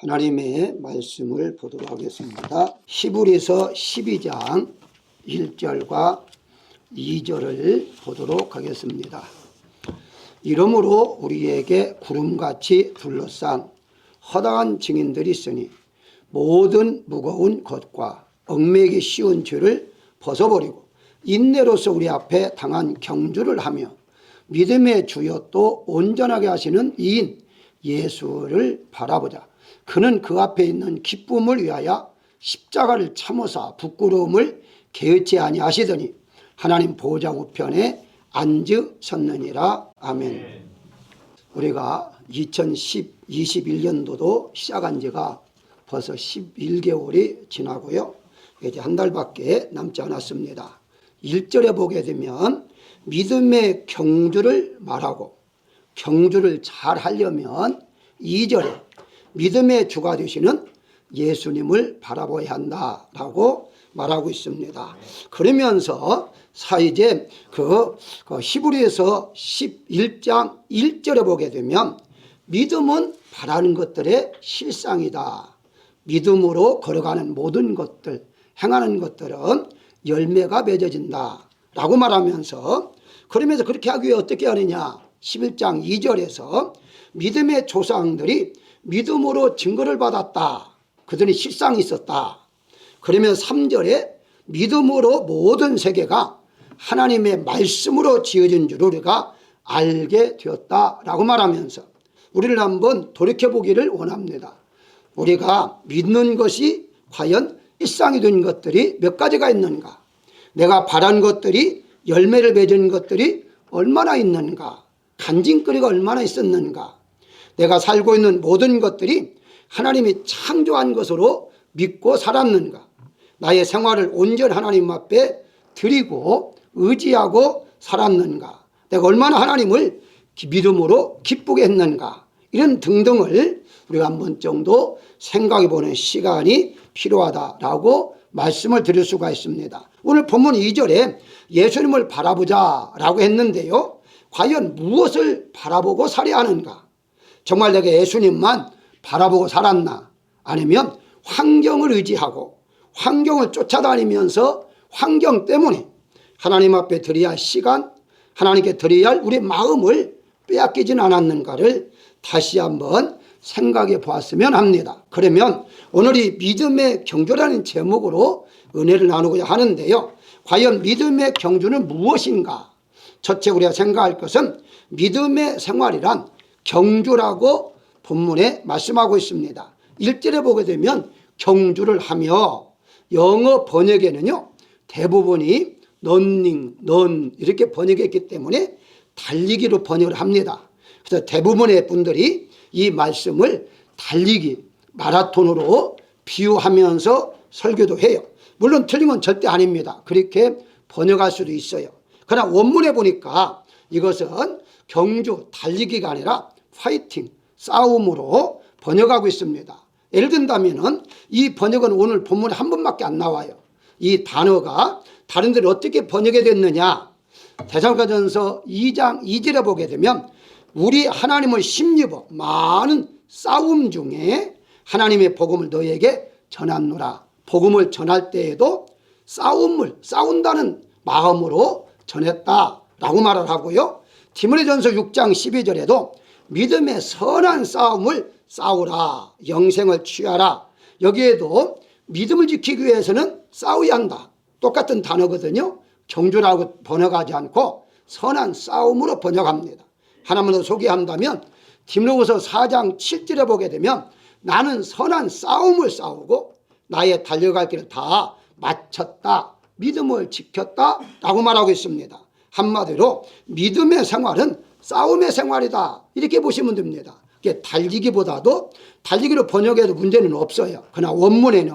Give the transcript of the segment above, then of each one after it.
하나님의 말씀을 보도록 하겠습니다. 히브리서 12장 1절과 2절을 보도록 하겠습니다. 이러므로 우리에게 구름같이 둘러싼 허다한 증인들이 있으니 모든 무거운 것과 얽매기 쉬운 죄를 벗어버리고 인내로서 우리 앞에 당한 경주를 하며 믿음의 주여 또 온전하게 하시는 이인 예수를 바라보자. 그는 그 앞에 있는 기쁨을 위하여 십자가를 참으사 부끄러움을 개의치 아니하시더니 하나님 보좌 우편에 앉으셨느니라. 아멘. 우리가 2021년도도 시작한 지가 벌써 11개월이 지나고요. 이제 한 달밖에 남지 않았습니다. 1절에 보게 되면 믿음의 경주를 말하고 경주를 잘 하려면 2절에 믿음의 주가 되시는 예수님을 바라봐야 한다라고 말하고 있습니다. 그러면서 이제 히브리서 11장 1절에 보게 되면 믿음은 바라는 것들의 실상이다. 믿음으로 걸어가는 모든 것들, 행하는 것들은 열매가 맺어진다 라고 말하면서, 그러면서 그렇게 하기 위해 어떻게 하느냐, 11장 2절에서 믿음의 조상들이 믿음으로 증거를 받았다. 그들이 실상이 있었다. 그러면 3절에 믿음으로 모든 세계가 하나님의 말씀으로 지어진 줄 우리가 알게 되었다라고 말하면서 우리를 한번 돌이켜보기를 원합니다. 우리가 믿는 것이 과연 일상이 된 것들이 몇 가지가 있는가, 내가 바란 것들이 열매를 맺은 것들이 얼마나 있는가, 간증거리가 얼마나 있었는가, 내가 살고 있는 모든 것들이 하나님이 창조한 것으로 믿고 살았는가, 나의 생활을 온전히 하나님 앞에 드리고 의지하고 살았는가, 내가 얼마나 하나님을 믿음으로 기쁘게 했는가, 이런 등등을 우리가 한 번 정도 생각해 보는 시간이 필요하다라고 말씀을 드릴 수가 있습니다. 오늘 본문 2절에 예수님을 바라보자 라고 했는데요, 과연 무엇을 바라보고 살아야 하는가? 정말 내가 예수님만 바라보고 살았나? 아니면 환경을 의지하고 환경을 쫓아다니면서 환경 때문에 하나님 앞에 드려야 할 시간, 하나님께 드려야 할 우리 마음을 빼앗기진 않았는가를 다시 한번 생각해 보았으면 합니다. 그러면 오늘 이 믿음의 경주라는 제목으로 은혜를 나누고자 하는데요, 과연 믿음의 경주는 무엇인가? 첫째 우리가 생각할 것은 믿음의 생활이란 경주라고 본문에 말씀하고 있습니다. 1절에 보게 되면 경주를 하며, 영어 번역에는요 대부분이 running, run 이렇게 번역했기 때문에 달리기로 번역을 합니다. 그래서 대부분의 분들이 이 말씀을 달리기, 마라톤으로 비유하면서 설교도 해요. 물론 틀린 건 절대 아닙니다. 그렇게 번역할 수도 있어요. 그러나 원문에 보니까 이것은 경주, 달리기가 아니라 파이팅, 싸움으로 번역하고 있습니다. 예를 든다면 이 번역은 오늘 본문에 한 번밖에 안 나와요. 이 단어가 다른 데는 어떻게 번역이 됐느냐, 데살로니가전서 2장 2절에 보게 되면 우리 하나님을 힘입어 많은 싸움 중에 하나님의 복음을 너에게 전하노라. 복음을 전할 때에도 싸운다는 마음으로 전했다라고 말을 하고요. 디모데전서 6장 12절에도 믿음의 선한 싸움을 싸우라, 영생을 취하라. 여기에도 믿음을 지키기 위해서는 싸워야 한다. 똑같은 단어거든요. 경주라고 번역하지 않고 선한 싸움으로 번역합니다. 하나만 더 소개한다면 디모데후서 4장 7절에 보게 되면 나는 선한 싸움을 싸우고 나의 달려갈 길을 다 마쳤다, 믿음을 지켰다 라고 말하고 있습니다. 한마디로 믿음의 생활은 싸움의 생활이다, 이렇게 보시면 됩니다. 달리기보다도 달리기로 번역해도 문제는 없어요. 그러나 원문에는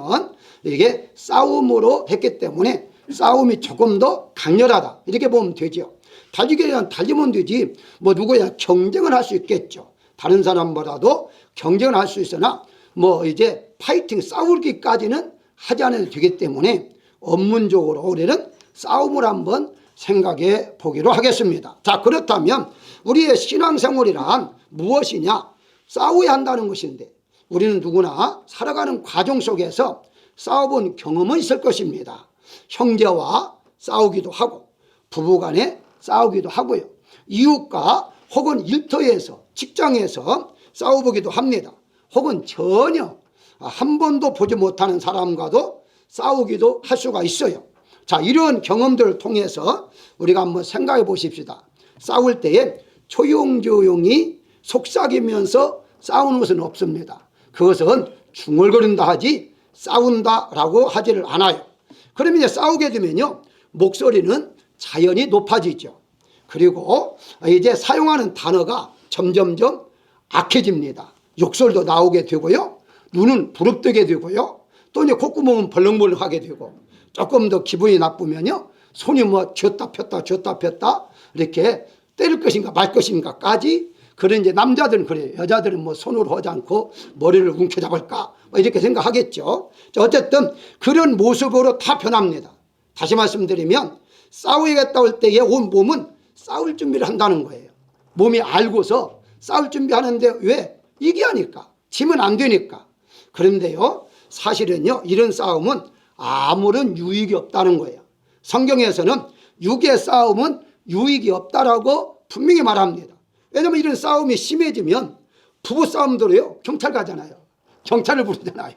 이게 싸움으로 했기 때문에 싸움이 조금 더 강렬하다, 이렇게 보면 되죠. 달리기는 달리면 되지 뭐 누구야 경쟁을 할 수 있겠죠. 다른 사람보다도 경쟁을 할 수 있으나 뭐 이제 파이팅, 싸우기까지는 하지 않아도 되기 때문에 업문적으로 우리는 싸움을 한번 생각해 보기로 하겠습니다. 자, 그렇다면 우리의 신앙생활이란 무엇이냐? 싸워야 한다는 것인데 우리는 누구나 살아가는 과정 속에서 싸워본 경험은 있을 것입니다. 형제와 싸우기도 하고 부부간에 싸우기도 하고요. 이웃과 혹은 일터에서 직장에서 싸워보기도 합니다. 혹은 전혀 한 번도 보지 못하는 사람과도 싸우기도 할 수가 있어요. 자, 이런 경험들을 통해서 우리가 한번 생각해 보십시다. 싸울 때에 조용조용히 속삭이면서 싸우는 것은 없습니다. 그것은 중얼거린다 하지 싸운다라고 하지를 않아요. 그러면 이제 싸우게 되면요, 목소리는 자연히 높아지죠. 그리고 이제 사용하는 단어가 점점점 악해집니다. 욕설도 나오게 되고요, 눈은 부릅뜨게 되고요, 또 이제 콧구멍은 벌렁벌렁하게 되고, 조금 더 기분이 나쁘면요, 손이 뭐 쥐었다 폈다 쥐었다 폈다 이렇게 때릴 것인가 말 것인가까지. 그런 이제 남자들은 그래요. 여자들은 뭐 손으로 하지 않고 머리를 움켜잡을까 뭐 이렇게 생각하겠죠. 어쨌든 그런 모습으로 다 변합니다. 다시 말씀드리면 싸우겠다 할 때에 온 몸은 싸울 준비를 한다는 거예요. 몸이 알고서 싸울 준비하는데 왜? 이기하니까, 지면 안 되니까. 그런데요, 사실은요, 이런 싸움은 아무런 유익이 없다는 거예요. 성경에서는 육의 싸움은 유익이 없다라고 분명히 말합니다. 왜냐하면 이런 싸움이 심해지면 부부싸움들이요, 경찰 가잖아요. 경찰을 부르잖아요.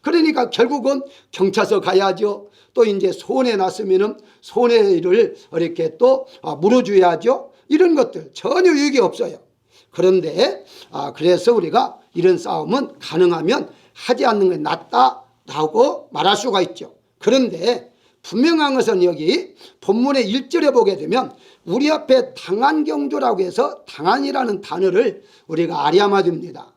그러니까 결국은 경찰서 가야죠. 또 이제 손해 났으면은 손해를 이렇게 또 물어줘야죠. 이런 것들 전혀 유익이 없어요. 그런데 그래서 우리가 이런 싸움은 가능하면 하지 않는 게 낫다라고 말할 수가 있죠. 그런데 분명한 것은 여기 본문의 1절에 보게 되면 우리 앞에 당한경조라고 해서 당한이라는 단어를 우리가 아리아마 줍니다.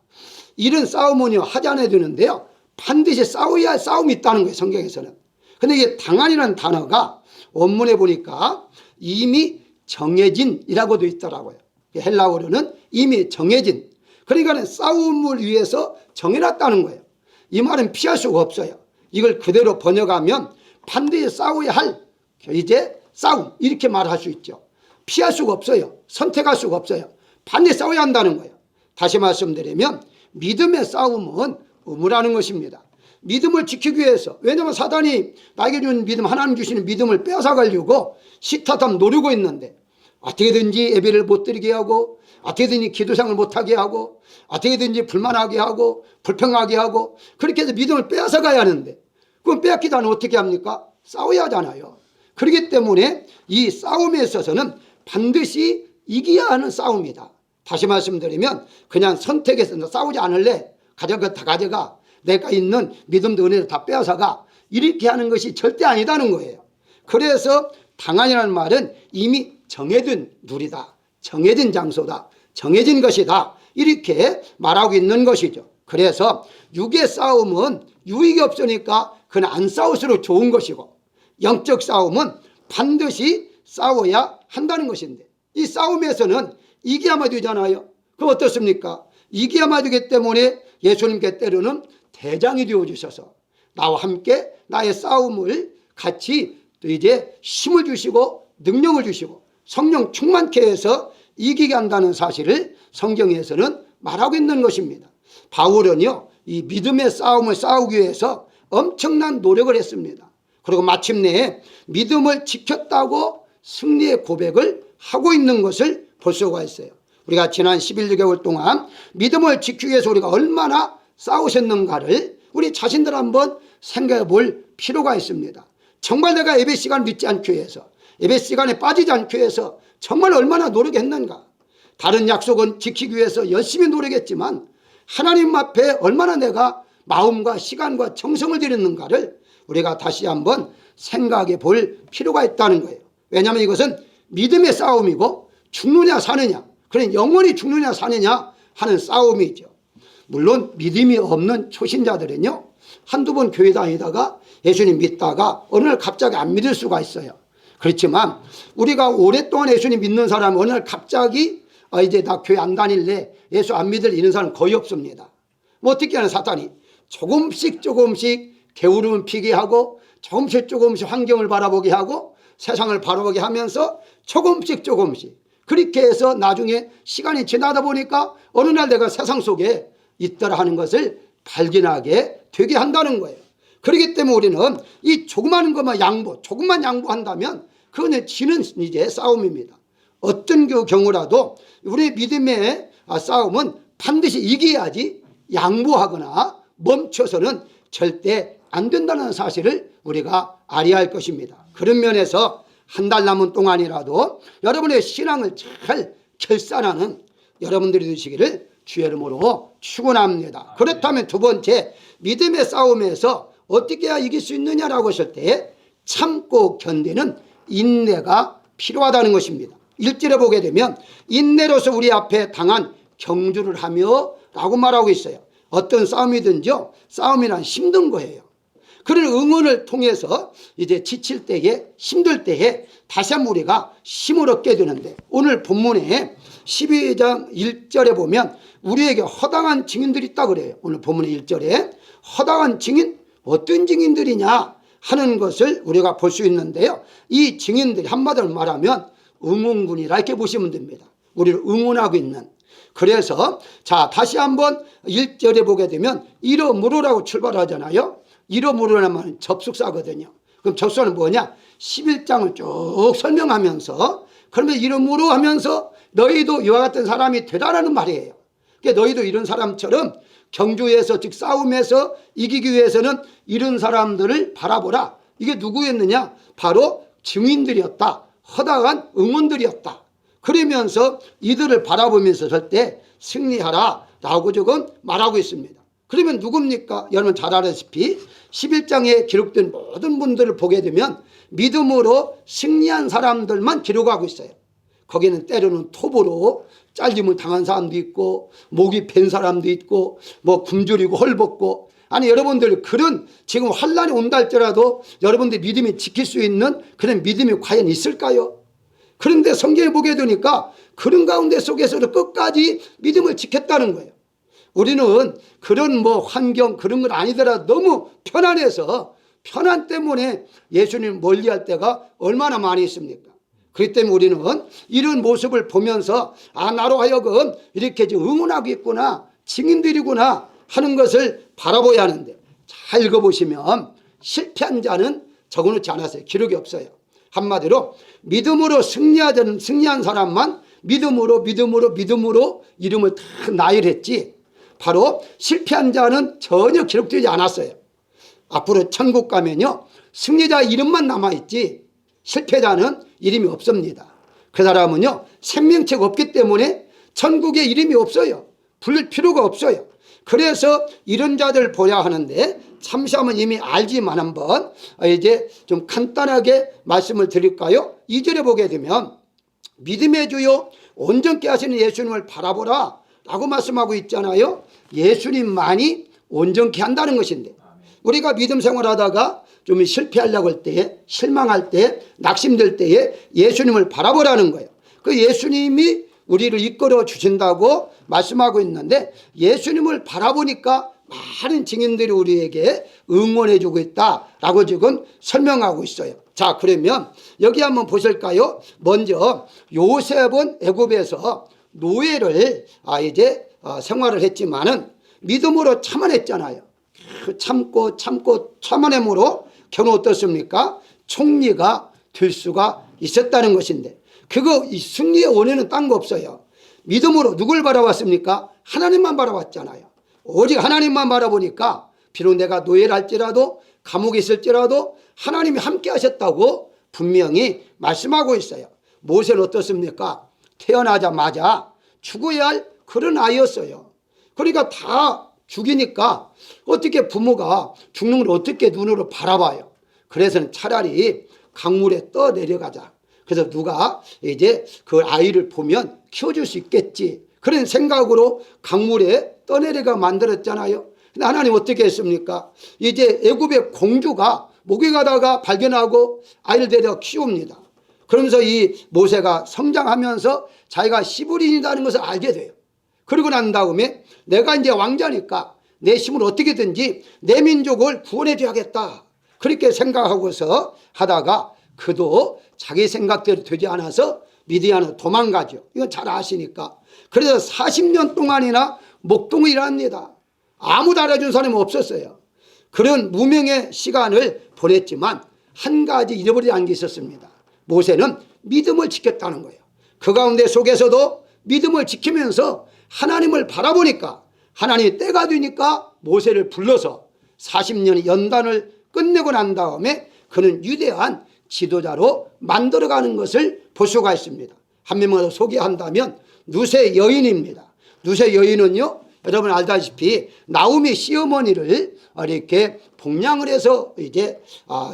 이런 싸움은요, 하지 않아야 되는데요, 반드시 싸워야 싸움이 있다는 거예요, 성경에서는. 근데 이게 당한이라는 단어가 원문에 보니까 이미 정해진이라고 되어 있더라고요. 헬라어로는 이미 정해진. 그러니까 싸움을 위해서 정해놨다는 거예요. 이 말은 피할 수가 없어요. 이걸 그대로 번역하면 반드시 싸워야 할 이제 싸움, 이렇게 말할 수 있죠. 피할 수가 없어요. 선택할 수가 없어요. 반드시 싸워야 한다는 거예요. 다시 말씀드리면 믿음의 싸움은 의무라는 것입니다. 믿음을 지키기 위해서, 왜냐하면 사단이 나에게 준 믿음, 하나님 주시는 믿음을 뺏어가려고 시타탐 노리고 있는데, 어떻게든지 예배를 못 드리게 하고, 어떻게든지 기도생을 못하게 하고, 어떻게든지 불만하게 하고 불평하게 하고, 그렇게 해서 믿음을 뺏어가야 하는데, 그럼 빼앗기다 하면 어떻게 합니까? 싸워야 하잖아요. 그렇기 때문에 이 싸움에 있어서는 반드시 이겨야 하는 싸움이다. 다시 말씀드리면 그냥 선택해서 싸우지 않을래, 가져가 다 가져가, 내가 있는 믿음도 은혜도 다 빼앗아가, 이렇게 하는 것이 절대 아니다는 거예요. 그래서 당한이라는 말은 이미 정해진 룰이다, 정해진 장소다, 정해진 것이다, 이렇게 말하고 있는 것이죠. 그래서 육의 싸움은 유익이 없으니까 그건 안 싸울수록 좋은 것이고, 영적 싸움은 반드시 싸워야 한다는 것인데, 이 싸움에서는 이겨야만 되잖아요. 그럼 어떻습니까? 이겨야만 되기 때문에 예수님께 때로는 대장이 되어주셔서 나와 함께 나의 싸움을 같이 또 이제 힘을 주시고 능력을 주시고 성령 충만케 해서 이기게 한다는 사실을 성경에서는 말하고 있는 것입니다. 바울은요, 이 믿음의 싸움을 싸우기 위해서 엄청난 노력을 했습니다. 그리고 마침내 믿음을 지켰다고 승리의 고백을 하고 있는 것을 볼 수가 있어요. 우리가 지난 11개월 동안 믿음을 지키기 위해서 우리가 얼마나 싸우셨는가를 우리 자신들 한번 생각해 볼 필요가 있습니다. 정말 내가 예배 시간을 늦지 않기 위해서, 예배 시간에 빠지지 않기 위해서 정말 얼마나 노력했는가. 다른 약속은 지키기 위해서 열심히 노력했지만 하나님 앞에 얼마나 내가 마음과 시간과 정성을 들였는가를 우리가 다시 한번 생각해 볼 필요가 있다는 거예요. 왜냐하면 이것은 믿음의 싸움이고 죽느냐 사느냐, 그런 영원히 죽느냐 사느냐 하는 싸움이죠. 물론 믿음이 없는 초신자들은요, 한두 번 교회 다니다가 예수님 믿다가 어느 날 갑자기 안 믿을 수가 있어요. 그렇지만 우리가 오랫동안 예수님 믿는 사람은 어느 날 갑자기 이제 나 교회 안 다닐래, 예수 안 믿을 이런 사람은 거의 없습니다. 뭐 어떻게 하는 사탄이 조금씩 게으름을 피게 하고 조금씩 환경을 바라보게 하고 세상을 바라보게 하면서 조금씩 그렇게 해서 나중에 시간이 지나다 보니까 어느 날 내가 세상 속에 있더라 하는 것을 발견하게 되게 한다는 거예요. 그렇기 때문에 우리는 이 조그마한 것만 조금만 양보한다면 그거는 지는 이제 싸움입니다. 어떤 경우라도 우리 믿음의 싸움은 반드시 이겨야지 양보하거나 멈춰서는 절대 안 된다는 사실을 우리가 알아야 할 것입니다. 그런 면에서 한 달 남은 동안이라도 여러분의 신앙을 잘 결산하는 여러분들이 되시기를 주의 이름으로 축원합니다. 그렇다면 두 번째, 믿음의 싸움에서 어떻게 해야 이길 수 있느냐라고 했을 때 참고 견디는 인내가 필요하다는 것입니다. 1절에 보게 되면 인내로서 우리 앞에 당한 경주를 하며 라고 말하고 있어요. 어떤 싸움이든지요, 싸움이란 힘든 거예요. 그런 응원을 통해서 이제 지칠 때에, 힘들 때에 다시 한번 우리가 힘을 얻게 되는데, 오늘 본문에 12장 1절에 보면 우리에게 허당한 증인들이 있다 그래요. 오늘 본문의 1절에 허당한 증인, 어떤 증인들이냐 하는 것을 우리가 볼 수 있는데요, 이 증인들이 한마디로 말하면 응원군이라 이렇게 보시면 됩니다. 우리를 응원하고 있는. 그래서 자, 다시 한번 1절에 보게 되면 이러므로라고 출발하잖아요. 이러므로라면 접속사거든요. 그럼 접속사는 뭐냐? 11장을 쭉 설명하면서, 그러면 이러므로 하면서 너희도 이와 같은 사람이 되라라는 말이에요. 그러니까 너희도 이런 사람처럼 경주에서, 즉 싸움에서 이기기 위해서는 이런 사람들을 바라보라. 이게 누구였느냐? 바로 증인들이었다. 허다한 응원들이었다. 그러면서 이들을 바라보면서 절대 승리하라 라고 지금 말하고 있습니다. 그러면 누굽니까? 여러분 잘 알다시피 11장에 기록된 모든 분들을 보게 되면 믿음으로 승리한 사람들만 기록하고 있어요. 거기는 때로는 톱으로 잘림을 당한 사람도 있고, 목이 벤 사람도 있고, 뭐 굶주리고 헐벗고, 아니 여러분들 그런 지금 환란이 온다 할지라도 여러분들 믿음이 지킬 수 있는 그런 믿음이 과연 있을까요? 그런데 성경에 보게 되니까 그런 가운데 속에서도 끝까지 믿음을 지켰다는 거예요. 우리는 그런 뭐 환경 그런 건 아니더라도 너무 편안해서, 편안 때문에 예수님 멀리할 때가 얼마나 많이 있습니까? 그렇기 때문에 우리는 이런 모습을 보면서 나로 하여금 이렇게 응원하고 있구나, 증인들이구나 하는 것을 바라봐야 하는데, 잘 읽어보시면 실패한 자는 적어놓지 않았어요. 기록이 없어요. 한마디로 믿음으로 승리한 사람만 믿음으로 이름을 다 나열했지, 바로 실패한 자는 전혀 기록되지 않았어요. 앞으로 천국 가면요, 승리자 이름만 남아있지 실패자는 이름이 없습니다. 그 사람은요, 생명체가 없기 때문에 천국에 이름이 없어요. 부를 필요가 없어요. 그래서 이런 자들 보야 하는데, 참시하면 이미 알지만 한번 이제 좀 간단하게 말씀을 드릴까요? 2절에 보게 되면 믿음의 주요 온전케 하시는 예수님을 바라보라 라고 말씀하고 있잖아요. 예수님만이 온전케 한다는 것인데, 우리가 믿음 생활하다가 좀 실패하려고 할 때에, 실망할 때, 낙심될 때에 예수님을 바라보라는 거예요. 그 예수님이 우리를 이끌어 주신다고 말씀하고 있는데, 예수님을 바라보니까 많은 증인들이 우리에게 응원해 주고 있다라고 지금 설명하고 있어요. 자, 그러면 여기 한번 보실까요? 먼저 요셉은 애굽에서 노예를 이제 생활을 했지만은 믿음으로 참아냈잖아요. 참고 참아냄으로 결국 어떻습니까? 총리가 될 수가 있었다는 것인데, 그거 이 승리의 원인은 딴 거 없어요. 믿음으로 누굴 바라봤습니까? 하나님만 바라봤잖아요. 오직 하나님만 바라보니까 비록 내가 노예를 할지라도 감옥에 있을지라도 하나님이 함께 하셨다고 분명히 말씀하고 있어요. 모세는 어떻습니까? 태어나자마자 죽어야 할 그런 아이였어요. 그러니까 다 죽이니까 어떻게 부모가 죽는 걸 어떻게 눈으로 바라봐요. 그래서는 차라리 강물에 떠 내려가자. 그래서 누가 이제 그 아이를 보면 키워줄 수 있겠지, 그런 생각으로 강물에 떠내려가 만들었잖아요. 근데 하나님 어떻게 했습니까? 이제 애굽의 공주가 목에 가다가 발견하고 아이를 데려 키웁니다. 그러면서 이 모세가 성장하면서 자기가 시브린이라는 것을 알게 돼요. 그러고 난 다음에 내가 이제 왕자니까 내 힘으로 어떻게든지 내 민족을 구원해 줘야겠다, 그렇게 생각하고서 하다가 그도 자기 생각대로 되지 않아서 미디안으로 도망가죠. 이건 잘 아시니까. 그래서 40년 동안이나 목동을 일합니다. 아무도 알아준 사람이 없었어요. 그런 무명의 시간을 보냈지만 한 가지 잃어버리지 않은 게 있었습니다. 모세는 믿음을 지켰다는 거예요. 그 가운데 속에서도 믿음을 지키면서 하나님을 바라보니까 하나님이 때가 되니까 모세를 불러서 40년의 연단을 끝내고 난 다음에 그는 위대한 지도자로 만들어가는 것을 볼 수가 있습니다. 한 명만 더 소개한다면 누세 여인입니다. 누세 여인은요, 여러분 알다시피 나오미 시어머니를 이렇게 복량을 해서 이제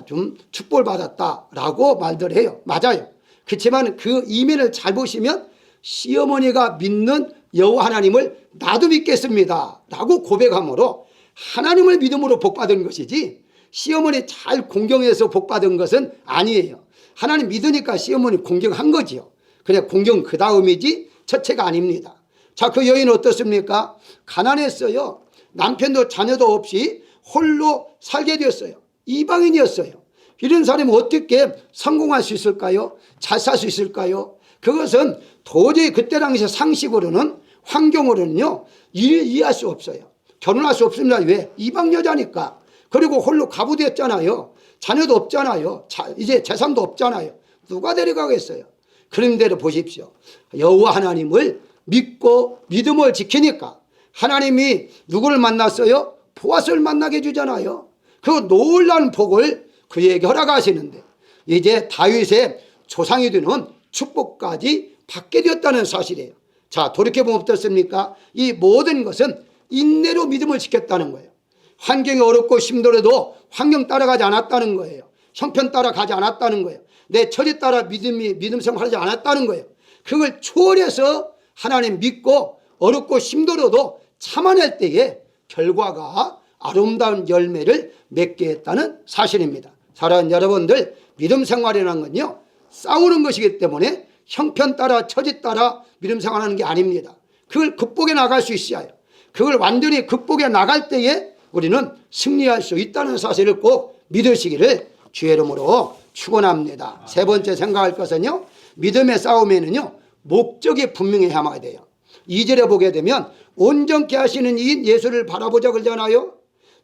좀 축복을 받았다라고 말들 해요. 맞아요. 그렇지만 그 이면을 잘 보시면 시어머니가 믿는 여호와 하나님을 나도 믿겠습니다 라고 고백함으로 하나님을 믿음으로 복받은 것이지 시어머니 잘 공경해서 복받은 것은 아니에요. 하나님 믿으니까 시어머니 공경한 거지요. 그래 공경 그 다음이지 첫째가 아닙니다. 자, 그 여인은 어떻습니까? 가난했어요. 남편도 자녀도 없이 홀로 살게 되었어요. 이방인이었어요. 이런 사람이 어떻게 성공할 수 있을까요? 잘 살 수 있을까요? 그것은 도저히 그때 당시 상식으로는 환경으로는요 이해할 수 없어요. 결혼할 수 없습니다. 왜? 이방 여자니까. 그리고 홀로 가부되었잖아요. 자녀도 없잖아요. 이제 재산도 없잖아요. 누가 데려가겠어요? 그런데도 보십시오. 여호와 하나님을 믿고 믿음을 지키니까 하나님이 누구를 만났어요? 보아스를 만나게 해주잖아요. 그 놀라운 복을 그에게 허락하시는데 이제 다윗의 조상이 되는 축복까지 받게 되었다는 사실이에요. 자, 돌이켜보면 어떻습니까? 이 모든 것은 인내로 믿음을 지켰다는 거예요. 환경이 어렵고 힘들어도 환경 따라가지 않았다는 거예요. 형편 따라가지 않았다는 거예요. 내 처지 따라 믿음 생활하지 않았다는 거예요. 그걸 초월해서 하나님 믿고 어렵고 힘들어도 참아낼 때에 결과가 아름다운 열매를 맺게 했다는 사실입니다. 사랑하는 여러분들, 믿음 생활이라는 건요 싸우는 것이기 때문에 형편 따라 처지 따라 믿음 생활하는 게 아닙니다. 그걸 극복해 나갈 수 있어야, 그걸 완전히 극복해 나갈 때에 우리는 승리할 수 있다는 사실을 꼭 믿으시기를 주의 이름으로 축원합니다. 세 번째 생각할 것은요, 믿음의 싸움에는요 목적이 분명해야만 돼요. 2절에 보게 되면 온전케 하시는 이인 예수를 바라보자 그러잖아요.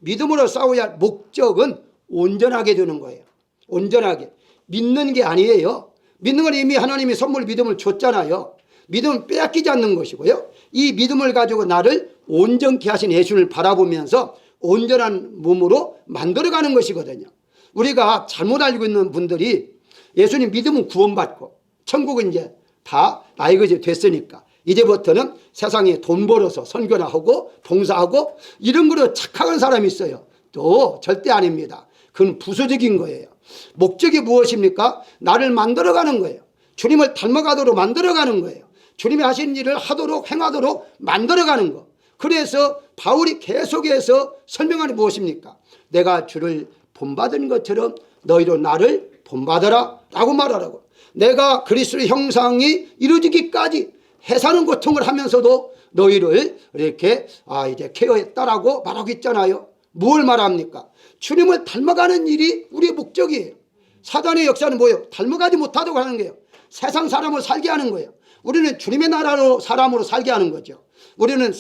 믿음으로 싸워야 할 목적은 온전하게 되는 거예요. 온전하게. 믿는 게 아니에요. 믿는 건 이미 하나님이 선물 믿음을 줬잖아요. 믿음은 빼앗기지 않는 것이고요. 이 믿음을 가지고 나를 온전케 하신 예수를 바라보면서 온전한 몸으로 만들어가는 것이거든요. 우리가 잘못 알고 있는 분들이 예수님 믿으면 구원받고 천국은 이제 다 나의 것이 됐으니까 이제부터는 세상에 돈 벌어서 선교나 하고 봉사하고 이런 거로 착각한 사람이 있어요. 또 절대 아닙니다. 그건 부수적인 거예요. 목적이 무엇입니까? 나를 만들어가는 거예요. 주님을 닮아가도록 만들어가는 거예요. 주님이 하신 일을 하도록 행하도록 만들어가는 거. 그래서 바울이 계속해서 설명하는 무엇입니까? 내가 주를 본받은 것처럼 너희도 나를 본받아라 라고 말하라고. 내가 그리스도의 형상이 이루어지기까지 해사는 고통을 하면서도 너희를 이렇게 이제 케어했다라고 말하고 있잖아요. 뭘 말합니까? 주님을 닮아가는 일이 우리의 목적이에요. 사단의 역사는 뭐예요? 닮아가지 못하도록 하는 거예요. 세상 사람을 살게 하는 거예요. 우리는 주님의 나라로 사람으로 살게 하는 거죠. 우리는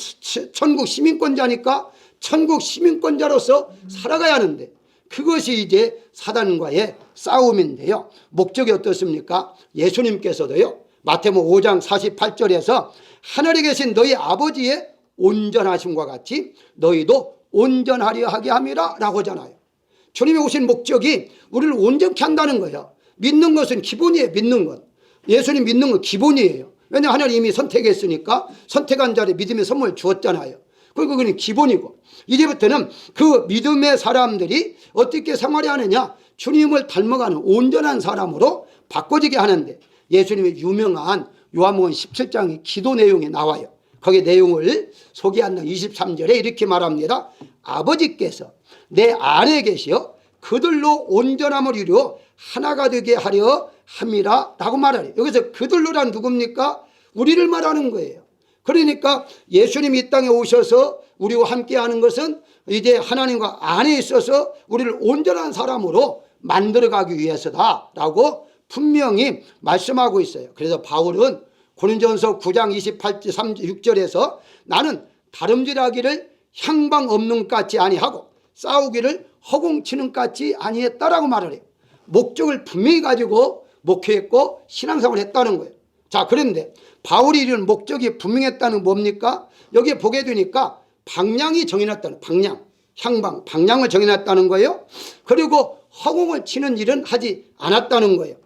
천국 시민권자니까 천국 시민권자로서 살아가야 하는데 그것이 이제 사단과의 싸움인데요. 목적이 어떻습니까? 예수님께서도요 마태복음 5장 48절에서 하늘에 계신 너희 아버지의 온전하심과 같이 너희도 온전하려 하게 함이라 라고 하잖아요. 주님이 오신 목적이 우리를 온전케 한다는 거예요. 믿는 것은 기본이에요. 믿는 것. 예수님 믿는 건 기본이에요. 왜냐하면 하나님이 이미 선택했으니까 선택한 자를 믿음의 선물을 주었잖아요. 그리고 그건 기본이고 이제부터는 그 믿음의 사람들이 어떻게 생활해야 하느냐, 주님을 닮아가는 온전한 사람으로 바꿔지게 하는데 예수님의 유명한 요한복음 17장의 기도 내용이 나와요. 거기에 내용을 소개한 23절에 이렇게 말합니다. 아버지께서 내 안에 계시어 그들로 온전함을 이루어 하나가 되게 하려 함이라 라고 말하래요. 여기서 그들로란 누굽니까? 우리를 말하는 거예요. 그러니까 예수님이 이 땅에 오셔서 우리와 함께 하는 것은 이제 하나님과 안에 있어서 우리를 온전한 사람으로 만들어가기 위해서다 라고 분명히 말씀하고 있어요. 그래서 바울은 고린도전서 9장 28절 6절에서 나는 다름질하기를 향방 없는 것 같지 아니하고 싸우기를 허공치는 것 같지 아니했다라고 말을 해요. 목적을 분명히 가지고 목회했고 신앙생활을 했다는 거예요. 자, 그런데 바울이 이런 목적이 분명했다는 뭡니까? 여기에 보게 되니까 방향이 정해놨다는, 방향, 향방, 방향을 정해놨다는 거예요. 그리고 허공을 치는 일은 하지 않았다는 거예요.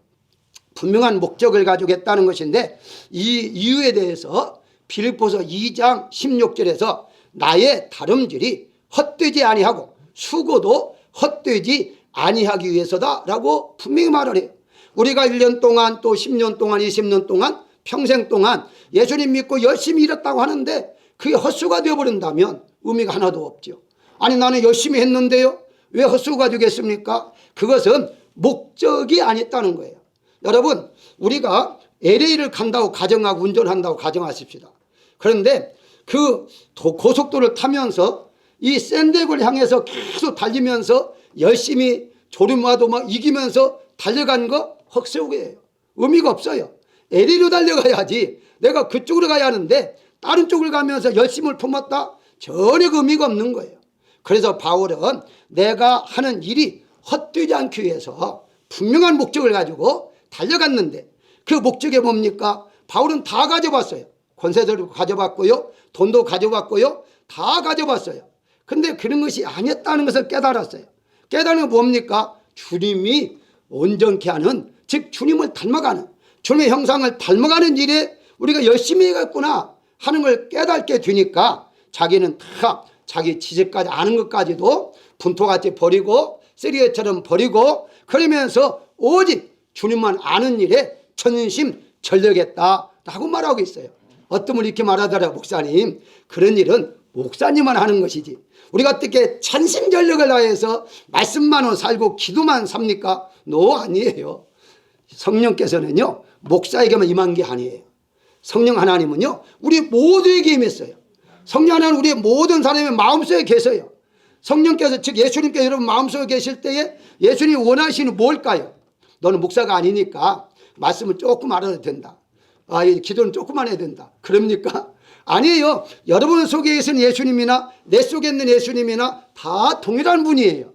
분명한 목적을 가지고 했다는 것인데, 이 이유에 대해서 빌립보서 2장 16절에서 나의 다름질이 헛되지 아니하고 수고도 헛되지 아니하기 위해서다 라고 분명히 말을 해요. 우리가 1년 동안 또 10년 동안 20년 동안 평생 동안 예수님 믿고 열심히 일했다고 하는데 그게 헛수가 되어버린다면 의미가 하나도 없죠. 아니 나는 열심히 했는데요 왜 헛수가 되겠습니까? 그것은 목적이 아니었다는 거예요. 여러분, 우리가 LA를 간다고 가정하고 운전한다고 가정하십시다. 그런데 그 고속도로를 타면서 이 샌덱을 향해서 계속 달리면서 열심히 졸음와도 막 이기면서 달려간 거 헛수고예요. 의미가 없어요. LA로 달려가야지. 내가 그쪽으로 가야 하는데 다른 쪽을 가면서 열심을 품었다? 전혀 의미가 없는 거예요. 그래서 바울은 내가 하는 일이 헛되지 않기 위해서 분명한 목적을 가지고 달려갔는데 그 목적이 뭡니까? 바울은 다 가져봤어요. 권세도 가져봤고요. 돈도 가져봤고요. 다 가져봤어요. 근데 그런 것이 아니었다는 것을 깨달았어요. 깨달은 건 뭡니까? 주님이 온전케 하는, 즉 주님을 닮아가는, 주님의 형상을 닮아가는 일에 우리가 열심히 해갔구나 하는 걸 깨닫게 되니까 자기는 다 자기 지식까지 아는 것까지도 분토같이 버리고 쓰리개처럼 버리고 그러면서 오직 주님만 아는 일에 전심전력했다라고 말하고 있어요. 어떤 분이 이렇게 말하더라. 목사님, 그런 일은 목사님만 하는 것이지 우리가 어떻게 전심전력을 다해서 말씀만 살고 기도만 삽니까? 아니에요. 성령께서는요 목사에게만 임한 게 아니에요. 성령 하나님은요 우리 모두에게 임했어요. 성령 하나님은 우리의 모든 사람의 마음속에 계세요. 성령께서, 즉 예수님께서 여러분 마음속에 계실 때에 예수님이 원하시는 뭘까요? 너는 목사가 아니니까 말씀을 조금 알아도 된다. 기도는 조금만 해야 된다. 그럽니까? 아니에요. 여러분 속에 계신 예수님이나 내 속에 있는 예수님이나 다 동일한 분이에요.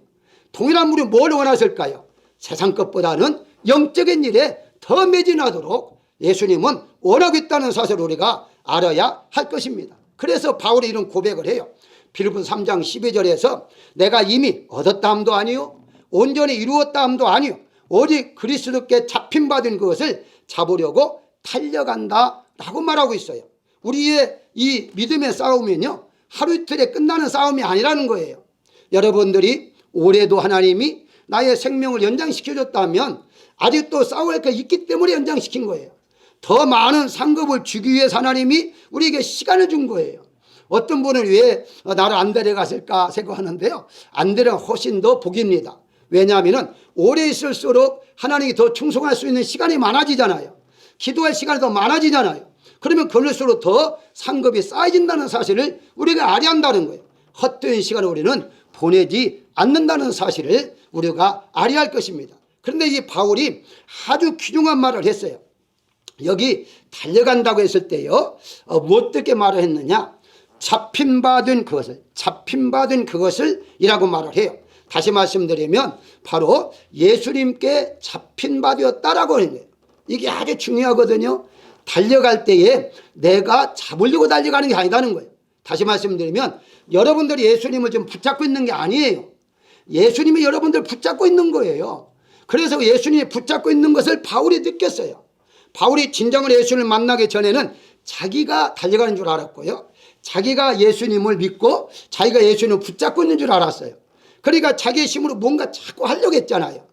동일한 분이 뭘 원하실까요? 세상 것보다는 영적인 일에 더 매진하도록 예수님은 원하고 있다는 사실을 우리가 알아야 할 것입니다. 그래서 바울이 이런 고백을 해요. 빌립보서 3장 12절에서 내가 이미 얻었다 함도 아니요 온전히 이루었다 함도 아니요 오직 그리스도께 잡힌받은 것을 잡으려고 달려간다 라고 말하고 있어요. 우리의 이 믿음의 싸움은요 하루 이틀에 끝나는 싸움이 아니라는 거예요. 여러분들이 올해도 하나님이 나의 생명을 연장시켜줬다면 아직도 싸울 게 있기 때문에 연장시킨 거예요. 더 많은 상급을 주기 위해서 하나님이 우리에게 시간을 준 거예요. 어떤 분은 왜 나를 안 데려갔을까 생각하는데요, 안 데려가 훨씬 더 복입니다. 왜냐하면 오래 있을수록 하나님이 더 충성할 수 있는 시간이 많아지잖아요. 기도할 시간이 더 많아지잖아요. 그러면 그럴수록 더 상급이 쌓여진다는 사실을 우리가 알아야 한다는 거예요. 헛된 시간을 우리는 보내지 않는다는 사실을 우리가 알아야 할 것입니다. 그런데 이 바울이 아주 귀중한 말을 했어요. 여기 달려간다고 했을 때요 어떻게 말을 했느냐, 잡힌받은 그것을 이라고 말을 해요. 다시 말씀드리면 바로 예수님께 잡힌바되었다라고 하는 거예요. 이게 아주 중요하거든요. 달려갈 때에 내가 잡으려고 달려가는 게 아니라는 거예요. 다시 말씀드리면 여러분들이 예수님을 지금 붙잡고 있는 게 아니에요. 예수님이 여러분들 붙잡고 있는 거예요. 그래서 예수님이 붙잡고 있는 것을 바울이 느꼈어요. 바울이 진정으로 예수님을 만나기 전에는 자기가 달려가는 줄 알았고요, 자기가 예수님을 믿고 자기가 예수님을 붙잡고 있는 줄 알았어요. 그러니까 자기의 힘으로 뭔가 자꾸 하려고 했잖아요.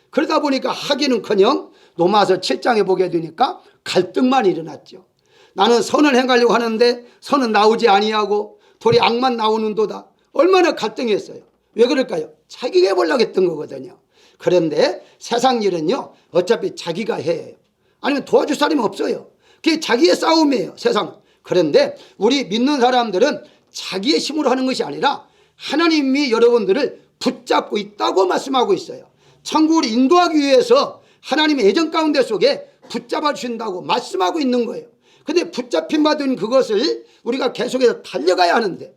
그러다 보니까 하기는커녕 로마서 7장에 보게 되니까 갈등만 일어났죠. 나는 선을 행하려고 하는데 선은 나오지 아니하고 도리 악만 나오는도다. 얼마나 갈등했어요. 왜 그럴까요? 자기가 해보려고 했던 거거든요. 그런데 세상 일은요 어차피 자기가 해요. 아니면 도와줄 사람이 없어요. 그게 자기의 싸움이에요, 세상은. 그런데 우리 믿는 사람들은 자기의 힘으로 하는 것이 아니라 하나님이 여러분들을 붙잡고 있다고 말씀하고 있어요. 천국을 인도하기 위해서 하나님의 애정 가운데 속에 붙잡아 주신다고 말씀하고 있는 거예요. 근데 붙잡힌 받은 그것을 우리가 계속해서 달려가야 하는데,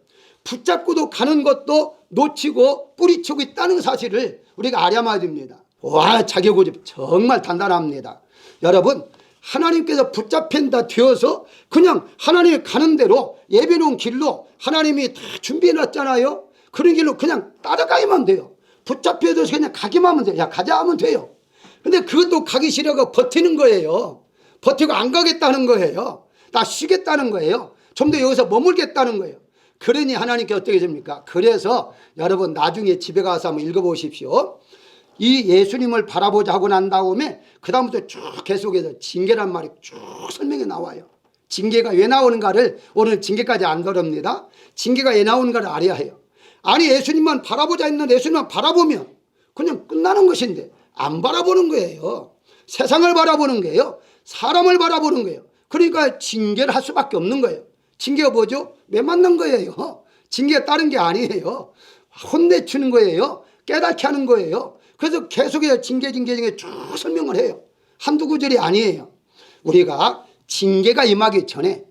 붙잡고도 가는 것도 놓치고 뿌리치고 있다는 사실을 우리가 알아야 됩니다. 와, 자기고집 정말 단단합니다. 여러분, 하나님께서 붙잡힌다 되어서 그냥 하나님이 가는 대로 예비해 놓은 길로 하나님이 다 준비해 놨잖아요. 그런 길로 그냥 따라가기만 돼요. 붙잡혀도 그냥 가기만 하면 돼요. 야, 가자 하면 돼요. 근데 그것도 가기 싫어가 버티는 거예요. 버티고 안 가겠다는 거예요. 나 쉬겠다는 거예요. 좀 더 여기서 머물겠다는 거예요. 그러니 하나님께 어떻게 됩니까? 그래서 여러분 나중에 집에 가서 한번 읽어보십시오. 이 예수님을 바라보자 하고 난 다음에 그 다음부터 쭉 계속해서 징계란 말이 쭉 설명이 나와요. 징계가 왜 나오는가를 오늘 징계까지 안 다룹니다. 징계가 왜 나오는가를 알아야 해요. 아니 예수님만 바라보자 했는데 예수님만 바라보면 그냥 끝나는 것인데 안 바라보는 거예요. 세상을 바라보는 거예요. 사람을 바라보는 거예요. 그러니까 징계를 할 수밖에 없는 거예요. 징계가 뭐죠? 왜 맞는 거예요? 징계가 다른 게 아니에요. 혼내주는 거예요. 깨닫게 하는 거예요. 그래서 계속해서 징계 쭉 설명을 해요. 한두 구절이 아니에요. 우리가 징계가 임하기 전에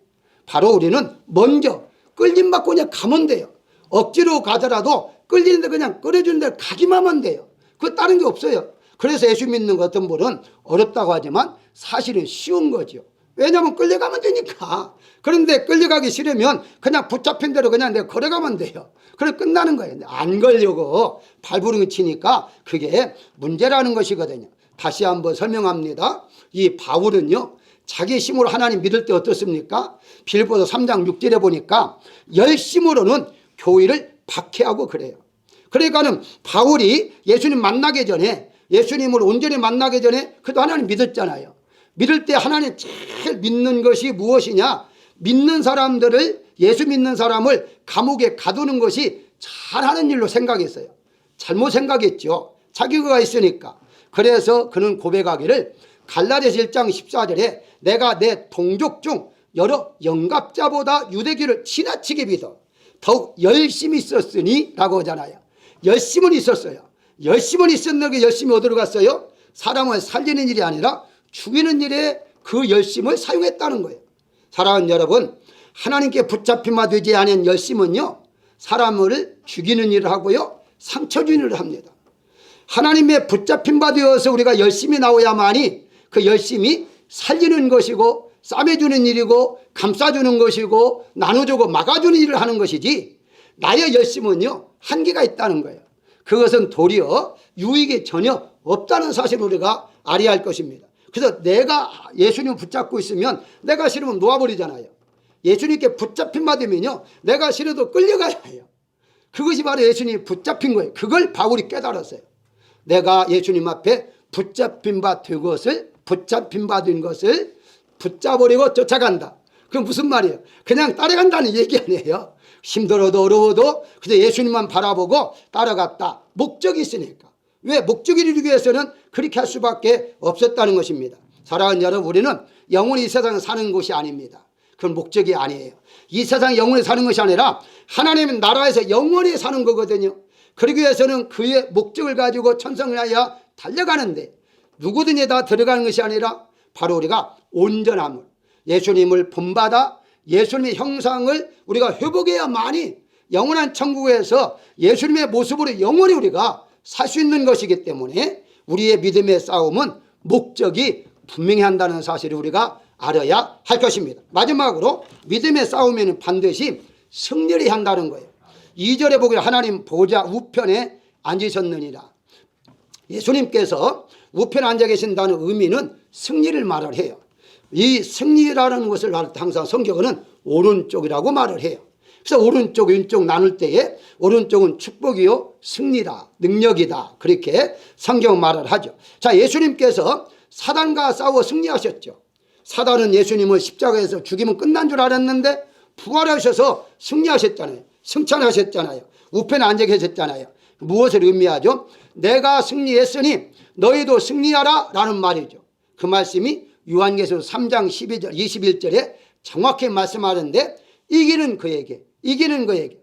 바로 우리는 먼저 끌림받고 그냥 가면 돼요. 억지로 가더라도 끌리는데 그냥 끌어주는 데 가기만 하면 돼요. 그 다른 게 없어요. 그래서 예수 믿는 것 어떤 분은 어렵다고 하지만 사실은 쉬운 거죠. 왜냐하면 끌려가면 되니까. 그런데 끌려가기 싫으면 그냥 붙잡힌 대로 그냥 내가 걸어가면 돼요. 그럼 끝나는 거예요. 안 걸려고 발부릉 치니까 그게 문제라는 것이거든요. 다시 한번 설명합니다. 이 바울은요, 자기 힘으로 하나님 믿을 때 어떻습니까? 빌립보서 3장 6절에 보니까 열심으로는 교회를 박해하고 그래요. 그러니까는 바울이 예수님 만나기 전에, 예수님을 온전히 만나기 전에 그래도 하나님 믿었잖아요. 믿을 때 하나님 제일 믿는 것이 무엇이냐? 믿는 사람들을, 예수 믿는 사람을 감옥에 가두는 것이 잘하는 일로 생각했어요. 잘못 생각했죠. 자기가 있으니까. 그래서 그는 고백하기를 갈라디아서 1장 14절에 내가 내 동족 중 여러 영갑자보다 유대교를 지나치게 믿어 더욱 열심히 있었으니 라고 하잖아요. 열심은 있었어요. 열심은 있었는데 열심히 어디로 갔어요? 사람을 살리는 일이 아니라 죽이는 일에 그 열심을 사용했다는 거예요. 사랑하는 여러분, 하나님께 붙잡힘마 되지 않은 열심은요, 사람을 죽이는 일을 하고요, 상처 주는 일을 합니다. 하나님의 붙잡힌 바 되어서 우리가 열심히 나오야만이 그 열심히 살리는 것이고 싸매주는 일이고 감싸주는 것이고 나눠주고 막아주는 일을 하는 것이지, 나의 열심은요 한계가 있다는 거예요. 그것은 도리어 유익이 전혀 없다는 사실을 우리가 알아야 할 것입니다. 그래서 내가 예수님 붙잡고 있으면 내가 싫으면 놓아버리잖아요. 예수님께 붙잡힌 바 되면요 내가 싫어도 끌려가야 해요. 그것이 바로 예수님이 붙잡힌 거예요. 그걸 바울이 깨달았어요. 내가 예수님 앞에 붙잡힌 바 된 것을 붙잡아버리고 쫓아간다. 그건 무슨 말이에요? 그냥 따라간다는 얘기 아니에요. 힘들어도 어려워도 그저 예수님만 바라보고 따라갔다. 목적이 있으니까. 왜? 목적을 이루기 위해서는 그렇게 할 수밖에 없었다는 것입니다. 사랑하는 여러분, 우리는 영원히 이 세상에 사는 것이 아닙니다. 그건 목적이 아니에요. 이 세상에 영원히 사는 것이 아니라 하나님의 나라에서 영원히 사는 거거든요. 그러기 위해서는 그의 목적을 가지고 천성을 하여 달려가는데 누구든지 다 들어가는 것이 아니라 바로 우리가 온전함을, 예수님을 본받아 예수님의 형상을 우리가 회복해야만이 영원한 천국에서 예수님의 모습으로 영원히 우리가 살 수 있는 것이기 때문에 우리의 믿음의 싸움은 목적이 분명히 한다는 사실을 우리가 알아야 할 것입니다. 마지막으로 믿음의 싸움에는 반드시 승리를 한다는 거예요. 2절에 보기를 하나님 보좌 우편에 앉으셨느니라. 예수님께서 우편에 앉아 계신다는 의미는 승리를 말을 해요. 이 승리라는 것을 항상 성경은 오른쪽이라고 말을 해요. 그래서 오른쪽 왼쪽 나눌 때에 오른쪽은 축복이요 승리다, 능력이다, 그렇게 성경 말을 하죠. 자, 예수님께서 사단과 싸워 승리하셨죠. 사단은 예수님을 십자가에서 죽이면 끝난 줄 알았는데 부활하셔서 승리하셨잖아요. 승천하셨잖아요. 우편에 앉아 계셨잖아요. 무엇을 의미하죠? 내가 승리했으니 너희도 승리하라 라는 말이죠. 그 말씀이 요한계시록 3장 12절 21절에 정확히 말씀하는데 이기는 그에게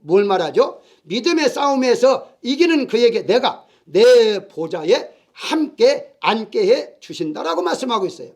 뭘 말하죠? 믿음의 싸움에서 이기는 그에게 내가 내 보좌에 함께 앉게 해 주신다라고 말씀하고 있어요.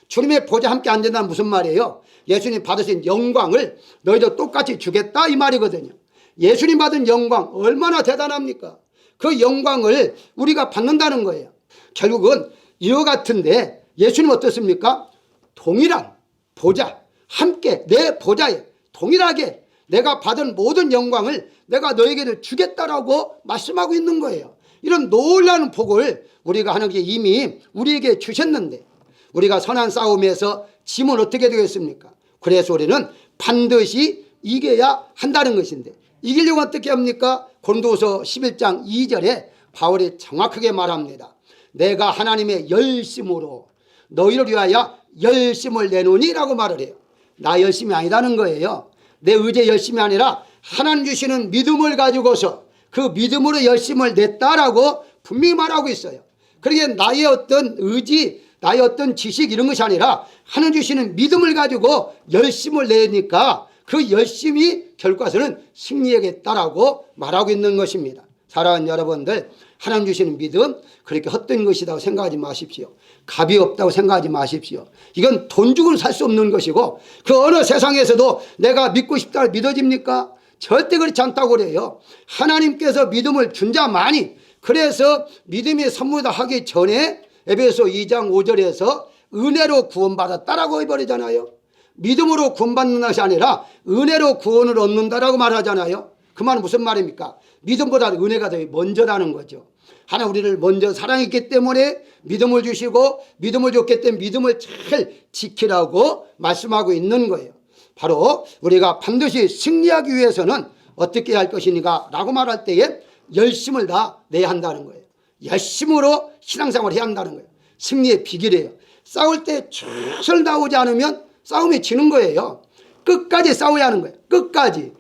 주님의 보좌에 함께 앉는다는 무슨 말이에요? 예수님 받으신 영광을 너희도 똑같이 주겠다 이 말이거든요. 예수님 받은 영광 얼마나 대단합니까? 그 영광을 우리가 받는다는 거예요. 결국은 이와 같은데 예수님 어떻습니까? 동일한 보좌, 함께 내 보좌에 동일하게 내가 받은 모든 영광을 내가 너에게를 주겠다라고 말씀하고 있는 거예요. 이런 놀라운 복을 우리가 하나님께 이미 우리에게 주셨는데 우리가 선한 싸움에서 지면 어떻게 되겠습니까? 그래서 우리는 반드시 이겨야 한다는 것인데 이기려고 어떻게 합니까? 고린도후서 11장 2절에 바울이 정확하게 말합니다. 내가 하나님의 열심으로 너희를 위하여 열심을 내노니 라고 말을 해요. 나 열심이 아니라는 거예요. 내 의지의 열심이 아니라 하나님 주시는 믿음을 가지고서 그 믿음으로 열심을 냈다라고 분명히 말하고 있어요. 그러기에 나의 어떤 의지, 나의 어떤 지식 이런 것이 아니라 하나님 주시는 믿음을 가지고 열심을 내니까 그 열심이 결과서는 승리하겠다라고 말하고 있는 것입니다. 사랑하는 여러분들, 하나님 주시는 믿음 그렇게 헛된 것이라고 생각하지 마십시오. 값이 없다고 생각하지 마십시오. 이건 돈 주고는 살 수 없는 것이고 그 어느 세상에서도 내가 믿고 싶다고 믿어집니까? 절대 그렇지 않다고 그래요. 하나님께서 믿음을 준 자만이, 그래서 믿음의 선물다 하기 전에 에베소 2장 5절에서 은혜로 구원받았다라고 해버리잖아요. 믿음으로 구원받는 것이 아니라 은혜로 구원을 얻는다라고 말하잖아요. 그 말은 무슨 말입니까? 믿음보다 은혜가 더 먼저라는 거죠. 하나님 우리를 먼저 사랑했기 때문에 믿음을 주시고 믿음을 줬기 때문에 믿음을 잘 지키라고 말씀하고 있는 거예요. 바로 우리가 반드시 승리하기 위해서는 어떻게 할 것이니까 라고 말할 때에 열심을 다 내야 한다는 거예요. 열심으로 신앙생활을 해야 한다는 거예요. 승리의 비결이에요. 싸울 때 최선을 다하지 않으면 싸움이 지는 거예요. 끝까지 싸워야 하는 거예요. 끝까지.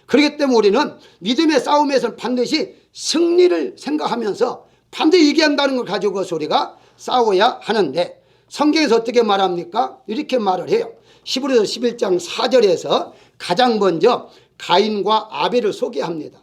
그렇기 때문에 우리는 믿음의 싸움에서는 반드시 승리를 생각하면서 반드시 이겨한다는 걸 가지고서 우리가 싸워야 하는데 성경에서 어떻게 말합니까? 이렇게 말을 해요. 히브리서 11장 4절에서 가장 먼저 가인과 아벨을 소개합니다.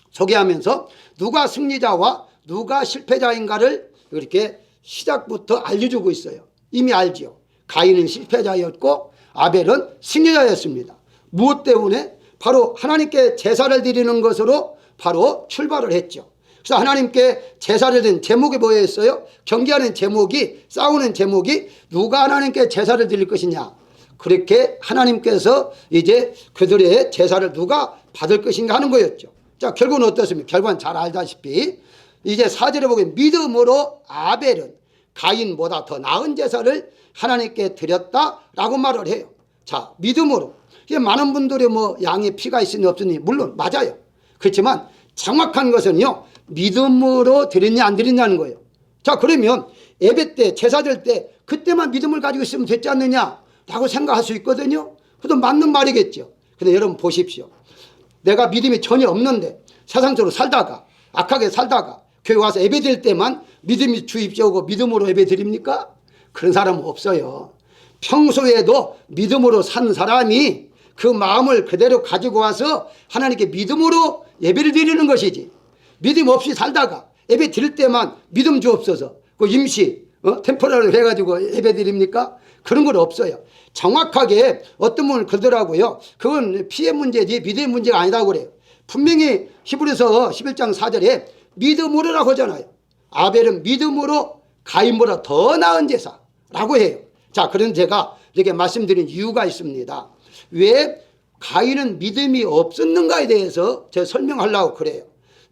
소개하면서 누가 승리자와 누가 실패자인가를 이렇게 시작부터 알려주고 있어요. 이미 알지요. 가인은 실패자였고 아벨은 승리자였습니다. 무엇 때문에? 바로 하나님께 제사를 드리는 것으로 바로 출발을 했죠. 그래서 하나님께 제사를 드린 제목이 뭐였어요? 경계하는 제목이, 싸우는 제목이 누가 하나님께 제사를 드릴 것이냐. 그렇게 하나님께서 이제 그들의 제사를 누가 받을 것인가 하는 거였죠. 자, 결국은 어떻습니까? 결국은 잘 알다시피 이제 4절에 보면 믿음으로 아벨은 가인보다 더 나은 제사를 하나님께 드렸다라고 말을 해요. 자, 믿음으로. 많은 분들이 뭐 양의 피가 있으니 없으니 물론 맞아요. 그렇지만 정확한 것은요, 믿음으로 드렸냐 안 드렸냐는 거예요. 자, 그러면 예배 때 제사 드릴 때 그때만 믿음을 가지고 있으면 됐지 않느냐라고 생각할 수 있거든요. 그것도 맞는 말이겠죠. 근데 여러분 보십시오. 내가 믿음이 전혀 없는데 세상적으로 살다가 악하게 살다가 교회 와서 예배 드릴 때만 믿음이 주입시오고 믿음으로 예배 드립니까? 그런 사람은 없어요. 평소에도 믿음으로 산 사람이 그 마음을 그대로 가지고 와서 하나님께 믿음으로 예배를 드리는 것이지, 믿음 없이 살다가 예배 드릴 때만 믿음 주옵소서 그 임시 템포라를 해가지고 예배 드립니까? 그런 건 없어요. 정확하게 어떤 분은 그러더라고요. 그건 피의 문제지 믿음의 문제가 아니라고 그래요. 분명히 히브리서 11장 4절에 믿음으로라고 하잖아요. 아벨은 믿음으로 가인보다 더 나은 제사라고 해요. 자, 그런 제가 이렇게 말씀드린 이유가 있습니다. 왜 가인은 믿음이 없었는가에 대해서 제가 설명하려고 그래요.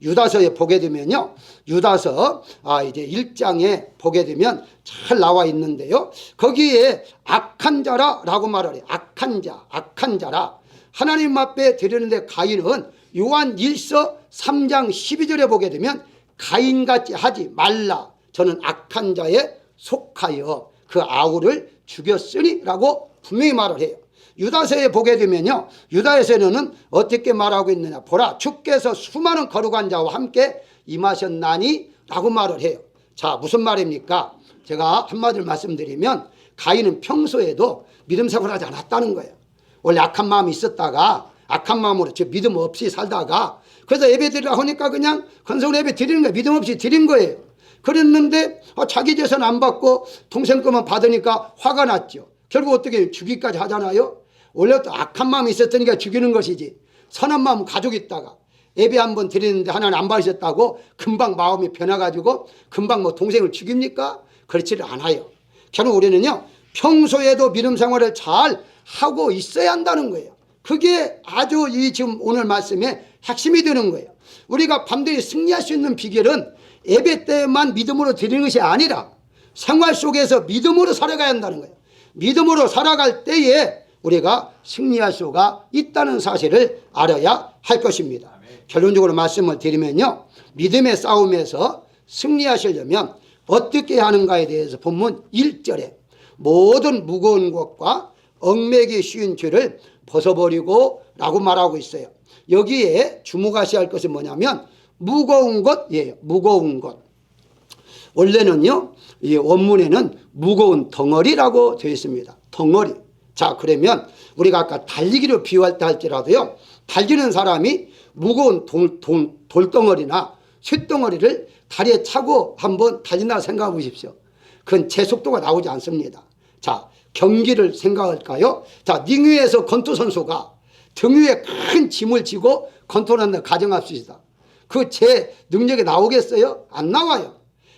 유다서에 보게 되면요, 유다서 이제 1장에 보게 되면 잘 나와 있는데요, 거기에 악한 자라라고 말을 해요. 악한 자라. 하나님 앞에 드리는데 가인은 요한 1서 3장 12절에 보게 되면 가인같이 하지 말라. 저는 악한 자에 속하여 그 아우를 죽였으니 라고 분명히 말을 해요. 유다서에 보게 되면요, 유다서에는 어떻게 말하고 있느냐. 보라, 주께서 수많은 거룩한 자와 함께 임하셨나니 라고 말을 해요. 자, 무슨 말입니까? 제가 한마디로 말씀드리면 가인은 평소에도 믿음 생활을 하지 않았다는 거예요. 원래 악한 마음이 있었다가 악한 마음으로 즉 믿음 없이 살다가 그래서 예배 드리라고 하니까 그냥 건성으로 예배 드리는 거예요. 믿음 없이 드린 거예요. 그랬는데 자기 재산 안 받고 동생 것만 받으니까 화가 났죠. 결국 어떻게 죽이기까지 하잖아요. 원래 또 악한 마음이 있었으니까 죽이는 것이지, 선한 마음 가지고 있다가 예배 한번 드리는데 하나님 안 받으셨다고 금방 마음이 변해가지고 금방 뭐 동생을 죽입니까? 그렇지를 않아요. 결국 우리는요, 평소에도 믿음 생활을 잘 하고 있어야 한다는 거예요. 그게 아주 이 지금 오늘 말씀의 핵심이 되는 거예요. 우리가 반드시 승리할 수 있는 비결은 예배 때만 믿음으로 드리는 것이 아니라 생활 속에서 믿음으로 살아가야 한다는 거예요. 믿음으로 살아갈 때에 우리가 승리할 수가 있다는 사실을 알아야 할 것입니다. 결론적으로 말씀을 드리면요, 믿음의 싸움에서 승리하시려면 어떻게 하는가에 대해서 본문 1절에 모든 무거운 것과 얽매기 쉬운 죄를 벗어버리고 라고 말하고 있어요. 여기에 주목하셔야 할 것은 뭐냐면 무거운 것이에요. 무거운 것. 원래는요, 이 원문에는 무거운 덩어리라고 되어 있습니다. 덩어리. 자, 그러면 우리가 아까 달리기를 비유할 때 할지라도요, 달리는 사람이 무거운 돌덩어리나 쇳덩어리를 다리에 차고 한번 달린다 생각해 보십시오. 그건 제 속도가 나오지 않습니다. 자, 경기를 생각할까요? 자, 링위에서 권투 선수가 등 위에 큰 짐을 지고 권투한다 가정합시다. 그 제 능력이 나오겠어요? 안 나와요.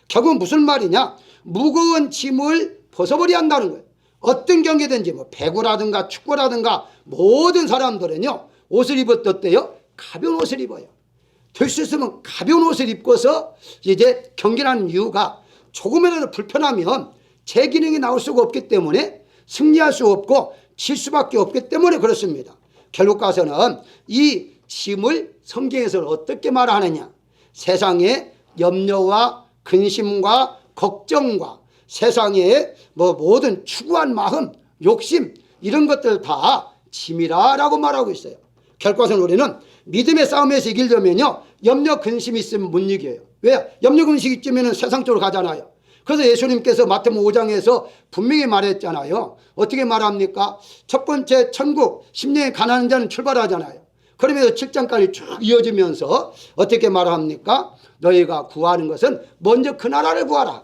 결국은 무슨 말이냐? 무거운 짐을 벗어버려야 한다는 거예요. 어떤 경기든지 뭐 배구라든가 축구라든가 모든 사람들은요, 옷을 입었대요. 가벼운 옷을 입어요. 될 수 있으면 가벼운 옷을 입고서 이제 경기를 하는 이유가 조금이라도 불편하면 제 기능이 나올 수가 없기 때문에 승리할 수 없고 질 수밖에 없기 때문에 그렇습니다. 결국 가서는 이 짐을 성경에서는 어떻게 말하느냐? 세상의 염려와 근심과 걱정과 세상의 뭐 모든 추구한 마음, 욕심 이런 것들 다 짐이라고 말하고 있어요. 결과적으로 우리는 믿음의 싸움에서 이기려면요, 염려 근심이 있으면 못 이겨요. 왜? 염려 근심이 있으면 세상 쪽으로 가잖아요. 그래서 예수님께서 마태복음 5장에서 분명히 말했잖아요. 어떻게 말합니까? 첫 번째 천국 10년에 가난한 자는 출발하잖아요. 그러면서 7장까지 쭉 이어지면서 어떻게 말합니까? 너희가 구하는 것은 먼저 그 나라를 구하라.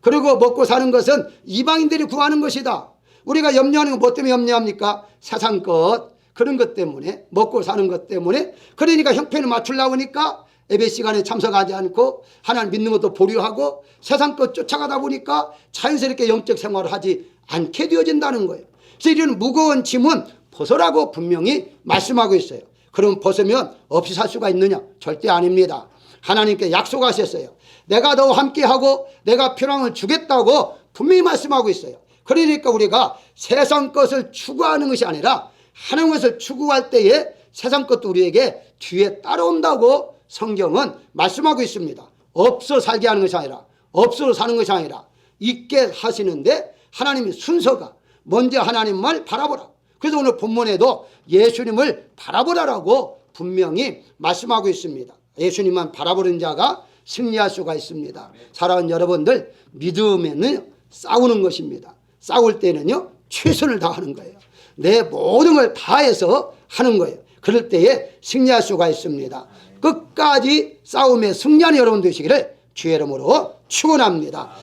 그리고 먹고 사는 것은 이방인들이 구하는 것이다. 우리가 염려하는 건 뭐 때문에 염려합니까? 세상 것, 그런 것 때문에, 먹고 사는 것 때문에. 그러니까 형편을 맞추려고 하니까 예배 시간에 참석하지 않고 하나님 믿는 것도 보류하고 세상 것 쫓아가다 보니까 자연스럽게 영적 생활을 하지 않게 되어진다는 거예요. 그래서 이런 무거운 짐은 벗으라고 분명히 말씀하고 있어요. 그럼 벗으면 없이 살 수가 있느냐? 절대 아닙니다. 하나님께 약속하셨어요. 내가 너와 함께하고 내가 평안을 주겠다고 분명히 말씀하고 있어요. 그러니까 우리가 세상 것을 추구하는 것이 아니라 하나님 것을 추구할 때에 세상 것도 우리에게 뒤에 따라온다고 성경은 말씀하고 있습니다. 없어 살게 하는 것이 아니라, 없어 사는 것이 아니라 있게 하시는데 하나님의 순서가 먼저 하나님을 바라보라. 그래서 오늘 본문에도 예수님을 바라보라라고 분명히 말씀하고 있습니다. 예수님만 바라보는 자가 승리할 수가 있습니다. 사랑하는 여러분들, 믿음에는 싸우는 것입니다. 싸울 때는요, 최선을 다하는 거예요. 내 모든 걸 다해서 하는 거예요. 그럴 때에 승리할 수가 있습니다. 끝까지 싸움에 승리하는 여러분 되시기를 주의 이름으로 축원합니다.